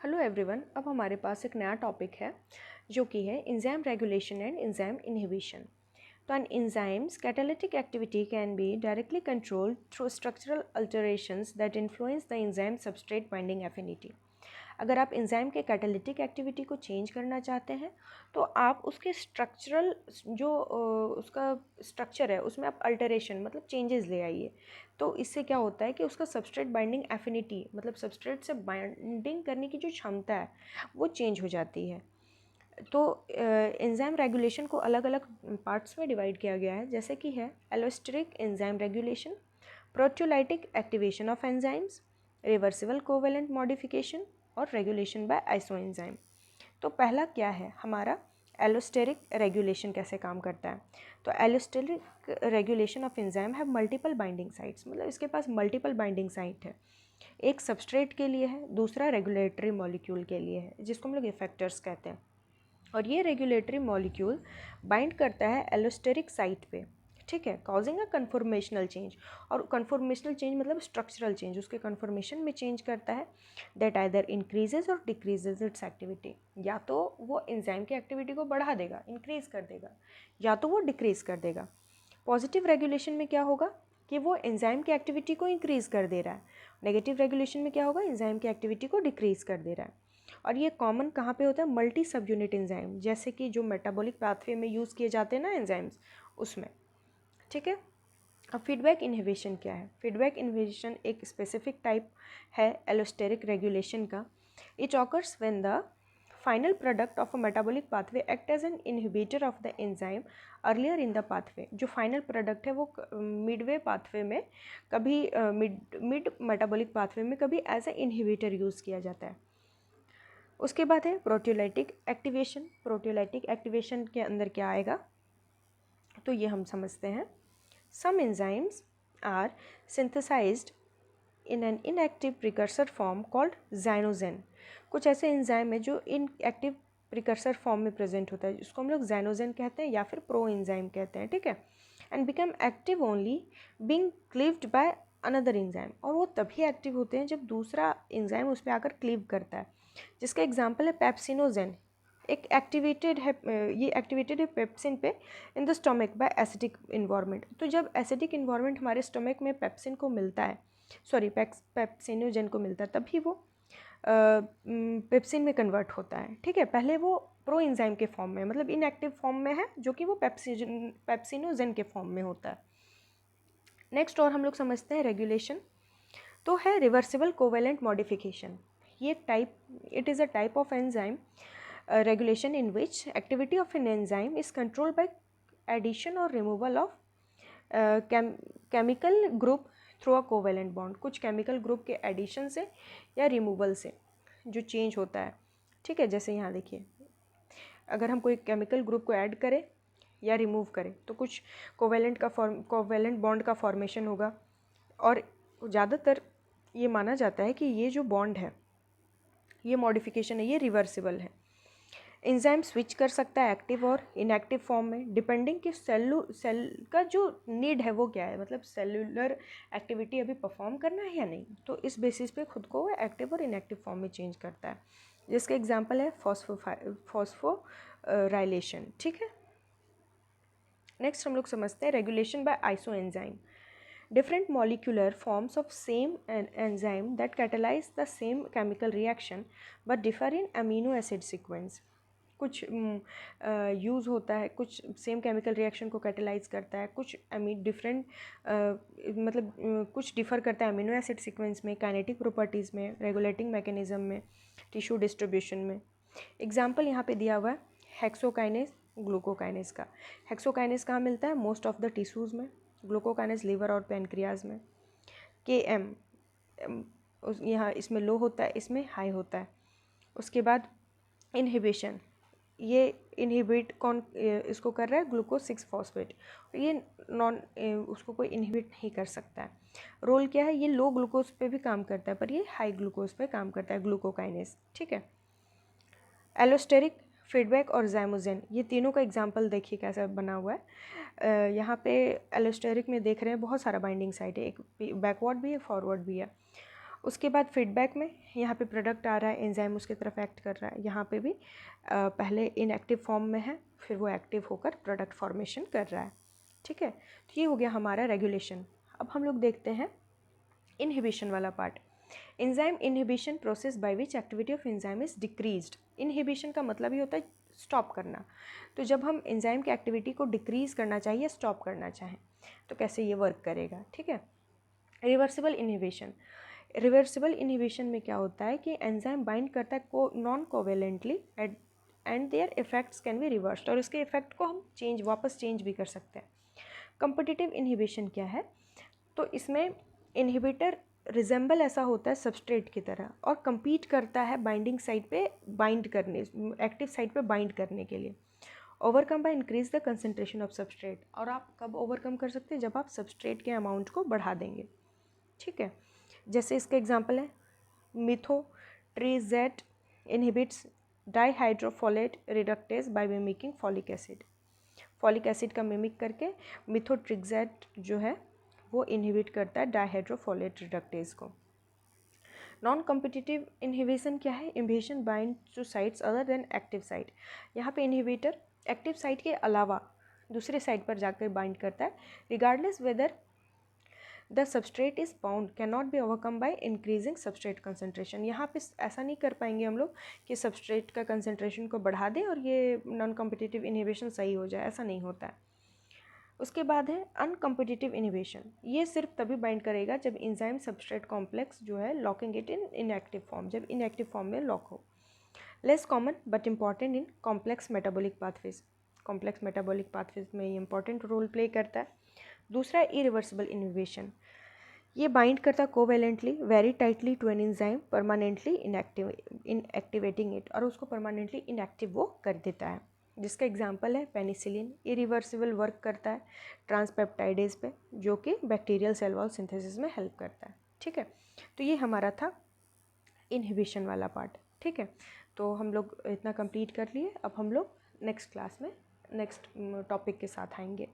Hello everyone. अब हमारे पास एक नया टॉपिक है जो कि है enzyme regulation and enzyme inhibition. तो an enzymes catalytic activity can be directly controlled through structural alterations that influence the enzyme substrate binding affinity. अगर आप एंजाइम के कैटालिटिक एक्टिविटी को चेंज करना चाहते हैं तो आप उसके स्ट्रक्चरल जो उसका स्ट्रक्चर है उसमें आप अल्टरेशन मतलब चेंजेस ले आइए। तो इससे क्या होता है कि उसका सबस्ट्रेट बाइंडिंग एफिनिटी मतलब सबस्ट्रेट से बाइंडिंग करने की जो क्षमता है वो चेंज हो जाती है। तो एंजाइम रेगुलेशन को अलग अलग पार्ट्स में डिवाइड किया गया है, जैसे कि है allosteric enzyme regulation, proteolytic activation of enzymes, reversible covalent modification और रेगुलेशन बाय आइसोएंजाइम। तो पहला क्या है हमारा एलोस्टेरिक रेगुलेशन कैसे काम करता है। तो allosteric regulation of enzyme have multiple binding sites, मतलब इसके पास मल्टीपल बाइंडिंग साइट है। एक सबस्ट्रेट के लिए है, दूसरा रेगुलेटरी मॉलिक्यूल के लिए है जिसको हम लोग इफेक्टर्स कहते हैं। और ये रेगुलेटरी मॉलिक्यूल बाइंड करता है एलोस्टेरिक साइट पे, ठीक है, कॉजिंग अ कन्फॉर्मेशनल चेंज। और कन्फॉर्मेशनल चेंज मतलब स्ट्रक्चरल चेंज, उसके कन्फॉर्मेशन में चेंज करता है दैट आइदर इंक्रीजेज और डिक्रीजेज इट्स एक्टिविटी। या तो वो एंजाइम की एक्टिविटी को बढ़ा देगा, इंक्रीज कर देगा, या तो वो डिक्रीज कर देगा। पॉजिटिव रेगुलेशन में क्या होगा कि वो एंजाइम की एक्टिविटी को इंक्रीज कर दे रहा है। नेगेटिव रेगुलेशन में क्या होगा, एंजाइम की एक्टिविटी को डिक्रीज कर दे रहा है। और ये कॉमन कहाँ पे होता है, मल्टी सब यूनिट एंजाइम, जैसे कि जो मेटाबॉलिक पाथवे में यूज़ किए जाते हैं ना एंजाइम्स, उसमें, ठीक है। अब फीडबैक इनहिबिशन क्या है। फीडबैक इनहिबिशन एक स्पेसिफिक टाइप है एलोस्टेरिक रेगुलेशन का। It occurs when the final product of a metabolic pathway act as an inhibitor of the enzyme earlier in the pathway. जो फाइनल प्रोडक्ट है वो Midway pathway में कभी mid metabolic pathway में कभी as a inhibitor use किया जाता है। उसके बाद है प्रोटियोलाइटिक एक्टिवेशन। प्रोटियोलाइटिक एक्टिवेशन के अंदर क्या आएगा, तो ये हम समझते हैं। Some enzymes are synthesized in an inactive precursor form called zymogen. कुछ ऐसे एंजाइम है जो इनएक्टिव प्रिकर्सर फॉर्म में प्रेजेंट होता है, जिसको हम लोग ज़ाइनोजेन कहते हैं या फिर प्रो एंजाइम कहते हैं, ठीक है। And become active only being cleaved by another enzyme. और वो तभी एक्टिव होते हैं जब दूसरा एंजाइम उस पर आकर क्लीव करता है, जिसका एग्जाम्पल है पेप्सिनोजेन। एक एक्टिवेटेड है, ये एक्टिवेटेड है पेप्सिन पे in the stomach by acidic environment. तो जब एसिडिक इन्वायरमेंट हमारे स्टोमक में पेप्सिन को मिलता है, सॉरी पेप्सिनोजेन को मिलता है, तभी वो पेप्सिन में कन्वर्ट होता है, ठीक है। पहले वो प्रो एंजाइम के फॉर्म में मतलब इनएक्टिव फॉर्म में है, जो कि वो पेप्सिनोजेन के फॉर्म में होता है। नेक्स्ट और हम लोग समझते हैं रेगुलेशन, तो है रिवर्सिबल कोवेलेंट मॉडिफिकेशन। ये type, it is a type of enzyme regulation in which activity of an enzyme is controlled by addition or removal of chemical group through a covalent bond। कुछ chemical group के addition से या removal से जो change होता है, ठीक है। जैसे यहाँ देखिए, अगर हम कोई chemical group को add करें या remove करें तो कुछ covalent bond का formation होगा। और ज़्यादातर ये माना जाता है कि ये जो bond है, ये modification है, ये reversible है। एंजाइम स्विच कर सकता है एक्टिव और इनएक्टिव फॉर्म में, डिपेंडिंग कि सेल का जो नीड है वो क्या है, मतलब सेलुलर एक्टिविटी अभी परफॉर्म करना है या नहीं, तो इस बेसिस पे खुद को एक्टिव और इनएक्टिव फॉर्म में चेंज करता है, जिसका एग्जांपल है फॉस्फोराइलेशन, ठीक है। नेक्स्ट हम लोग समझते हैं regulation bye isoenzyme. Different molecular forms of same enzyme that catalyze the same chemical reaction but differ in amino acid sequence। कुछ यूज़ होता है, कुछ सेम केमिकल रिएक्शन को कैटेलाइज करता है, कुछ डिफरेंट मतलब कुछ डिफ़र करता है अमीनो एसिड सीक्वेंस में, काइनेटिक प्रॉपर्टीज़ में, रेगुलेटिंग मैकेनिज्म में, टिश्यू डिस्ट्रीब्यूशन में। एग्जांपल यहाँ पे दिया हुआ है हेक्सोकाइनेस, ग्लूकोकाइनेस का। हेक्सोकाइनेस कहाँ मिलता है, मोस्ट ऑफ द टिश्यूज़ में। ग्लूकोकाइनेस लिवर और पेनक्रियाज में। KM यहाँ इसमें लो होता है, इसमें हाई होता है। उसके बाद इनहिबिशन, ये इनहिबिट कौन इसको कर रहा है, ग्लूकोज 6 फॉस्फेट। ये नॉन उसको कोई इनहिबिट नहीं कर सकता है। रोल क्या है, ये लो ग्लूकोज पे भी काम करता है पर ये हाई ग्लूकोज पे काम करता है, ग्लूकोकाइनेस, ठीक है। एलोस्टेरिक, फीडबैक और ज़ाइमोजेन, ये तीनों का एग्जांपल देखिए कैसा बना हुआ है। यहाँ पे एलोस्टेरिक में देख रहे हैं बहुत सारा बाइंडिंग साइट है, एक बैकवर्ड भी है, फॉरवर्ड भी है। उसके बाद फीडबैक में यहाँ पे प्रोडक्ट आ रहा है, एंजाइम उसकी तरफ एक्ट कर रहा है, यहाँ पे भी पहले इनएक्टिव फॉर्म में है, फिर वो एक्टिव होकर प्रोडक्ट फॉर्मेशन कर रहा है। ठीक है, तो ये हो गया हमारा रेगुलेशन। अब हम लोग देखते हैं इनहिबिशन वाला part. Enzyme inhibition process by which activity of enzyme is decreased. Inhibition का मतलब ही होता है स्टॉप करना। तो जब हम एंजाइम की एक्टिविटी को डिक्रीज करना चाहिए, स्टॉप करना चाहें, तो कैसे ये वर्क करेगा। ठीक है, रिवर्सिबल इनहिबिशन। रिवर्सिबल इनहिबिशन में क्या होता है कि एंजाइम बाइंड करता है non covalently and there effects can be reversed, और उसके इफेक्ट को हम वापस चेंज भी कर सकते हैं। कंपिटिटिव इनहिबिशन क्या है, तो इसमें इनहिबिटर रिजेंबल ऐसा होता है सबस्ट्रेट की तरह, और compete करता है बाइंडिंग साइड पे बाइंड करने, एक्टिव साइड पे बाइंड करने के लिए। Overcome by increase the concentration of substrate, और आप कब ओवरकम कर सकते हैं, जब आप सबस्ट्रेट के अमाउंट को बढ़ा देंगे। ठीक है, जैसे इसके एग्जांपल है methotrexate inhibits dihydrofolate reductase by mimicking folic acid. Folic acid का मिमिक करके मिथोट्रिक्सेट जो है वो इनहिबिट करता है डाइहाइड्रोफोलेट रिडक्टेज को। नॉन कॉम्पिटिटिव इनहिबिशन क्या है, inhibition bind to sites other than active site. यहाँ पे इनहिबिटर एक्टिव साइट के अलावा दूसरे साइट पर जाकर बाइंड करता है, regardless whether the substrate is bound can not be overcome by increasing substrate concentration. यहाँ पे ऐसा नहीं कर पाएंगे हम लोग कि सबस्ट्रेट का कंसनट्रेशन को बढ़ा दें और ये नॉन कॉम्पिटिटिव इनहिबिशन सही हो जाए, ऐसा नहीं होता है। उसके बाद है अनकम्पिटिटिव इनहिबिशन। ये सिर्फ तभी बाइंड करेगा जब एंजाइम सबस्ट्रेट कॉम्प्लेक्स जो है locking it in inactive form, जब इनएक्टिव फॉर्म में लॉक हो। Less common but important in complex metabolic pathways. Complex metabolic pathways में ये इंपॉर्टेंट रोल प्ले करता है। दूसरा है इरिवर्सिबल इनहिबिशन। ये बाइंड करता है covalently very tightly to an enzyme permanently inactivating it, और उसको परमानेंटली इनएक्टिव वो कर देता है। जिसका एग्जांपल है पेनिसिलिन। इरिवर्सिबल वर्क करता है ट्रांसपेप्टाइडेज पे, जो कि बैक्टीरियल सेल वॉल सिंथेसिस में हेल्प करता है। ठीक है, तो ये हमारा था इनहिबिशन वाला पार्ट। ठीक है, तो हम लोग इतना कंप्लीट कर लिए। अब हम लोग नेक्स्ट क्लास में नेक्स्ट टॉपिक के साथ आएंगे।